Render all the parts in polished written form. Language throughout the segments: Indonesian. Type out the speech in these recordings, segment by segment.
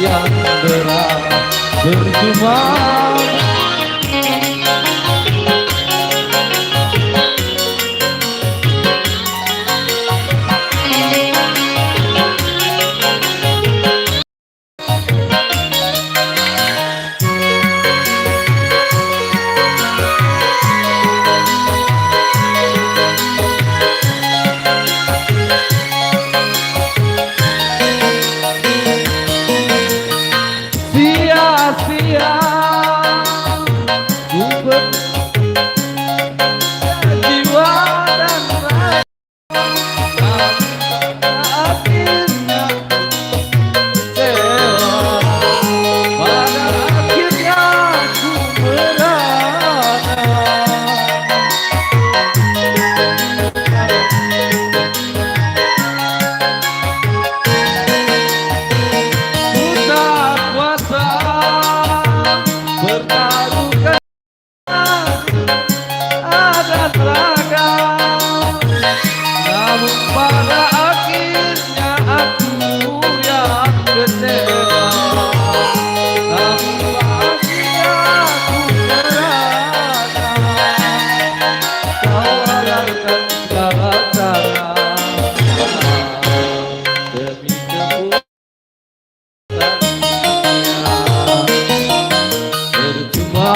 yang berat berjumpa. Sia-sia ku berjiwa dan raga, akhirnya kecewa, pada akhirnya ku merana. Ku tak kuasa bertaruhkan adat ragam, namun pada akhirnya aku yang kecewa, namun akhirnya aku merana. Kau halalkan segala cara demi keputusan percuma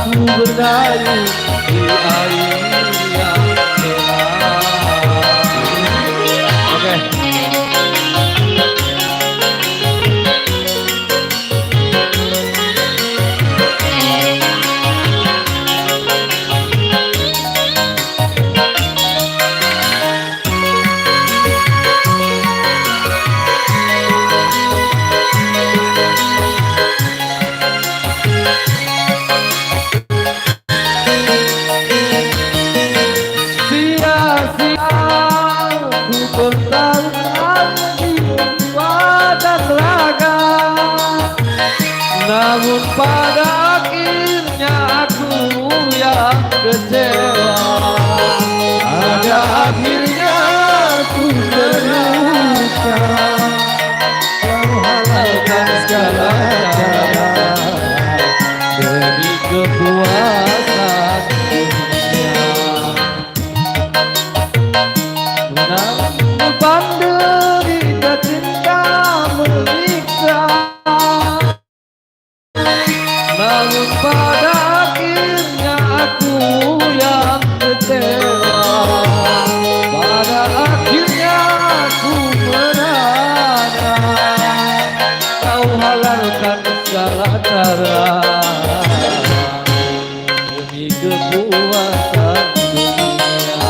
ku berdayung di air yang deras. Oke. Sia-sia ku bertaruhan jiwa dan raga, namun pada akhirnya aku yang kecewa, pada akhirnya aku terluka. Kau halalkan segala cara demi kepuasan dunia. Beban derita cinta menyiksa, namun pada akhirnya aku yang kecewa, pada akhirnya aku merana. Kau halalkan segala cara demi kepuasan dunia.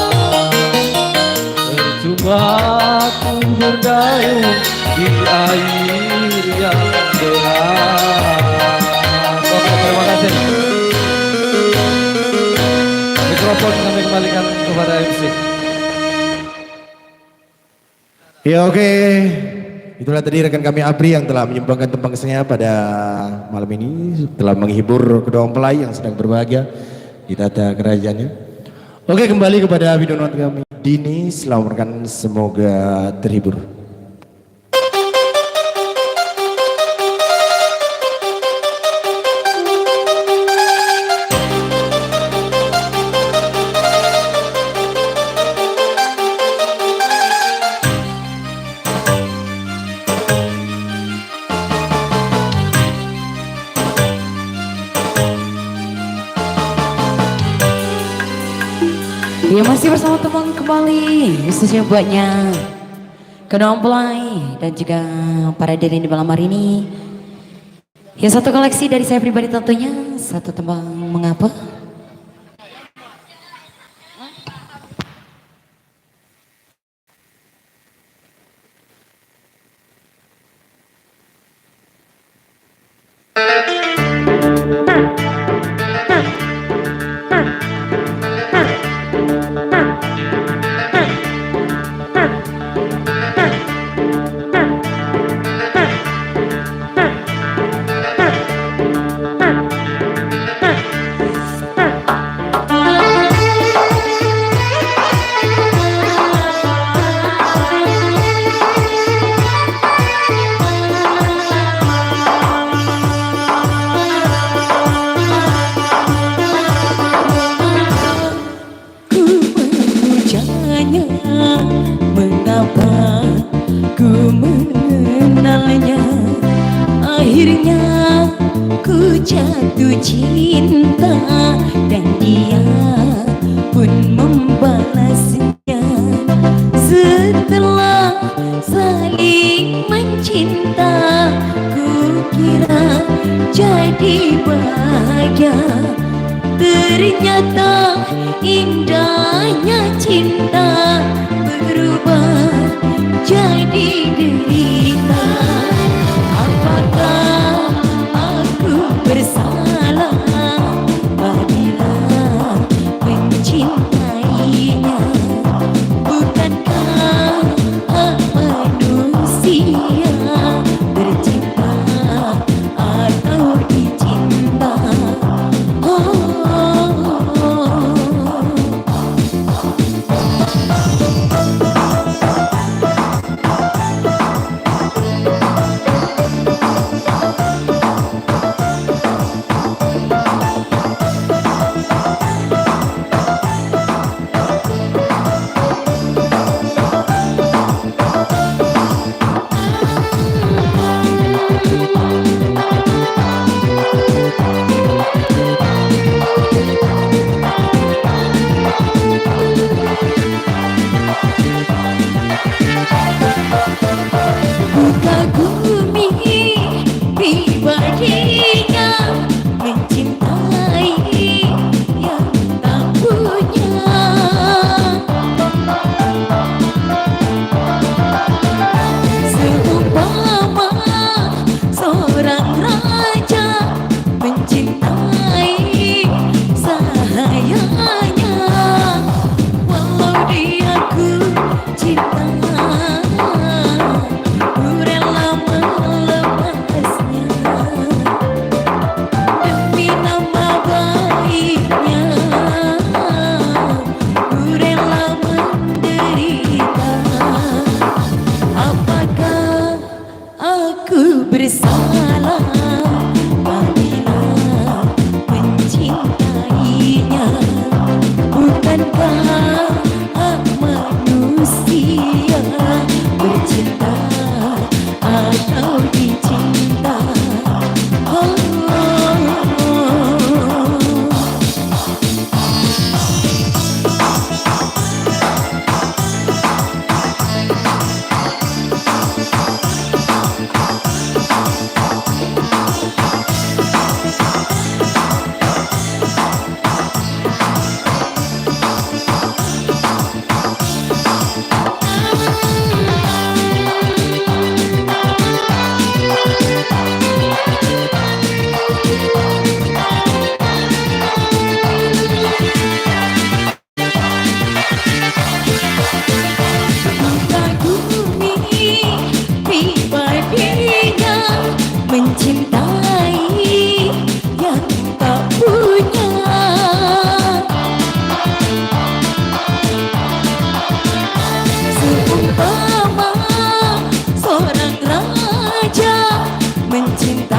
Percuma ku berdayung di air yang deras. Oke, terima kasih. Mikrofon kami kembalikan kepada MC. Ya oke, itulah tadi rekan kami Apri yang telah menyumbangkan tembang-tembangnya pada malam ini, telah menghibur kedua mempelai yang sedang berbahagia di tata kerajaannya. Oke, kembali kepada video nonton kami Dini, selamat semoga terhibur. Ya masih bersama teman kembali, khususnya buatnya kedua mempelai dan juga para hadirin di malam hari ini. Ya satu koleksi dari saya pribadi tentunya, satu tembang mengapa. padanya. Akhirnya ku jatuh cinta dan dia pun membalasnya. Setelah saling mencinta, ku kira jadi bahagia. Ternyata indahnya cinta berubah jadi derita. Apakah aku bersalah apabila mencintainya? Bukankah hak manusia bercinta atau dicinta? Kagumi pribadinya mencintai yang tak punya. Seumpama seorang raja mencintai sahayanya, walau dia ku cinta, bersalah apabila mencintainya. Bukankah hak manusia bercinta atau dicinta? Mencintai yang tak punya. Seumpama seorang raja mencintai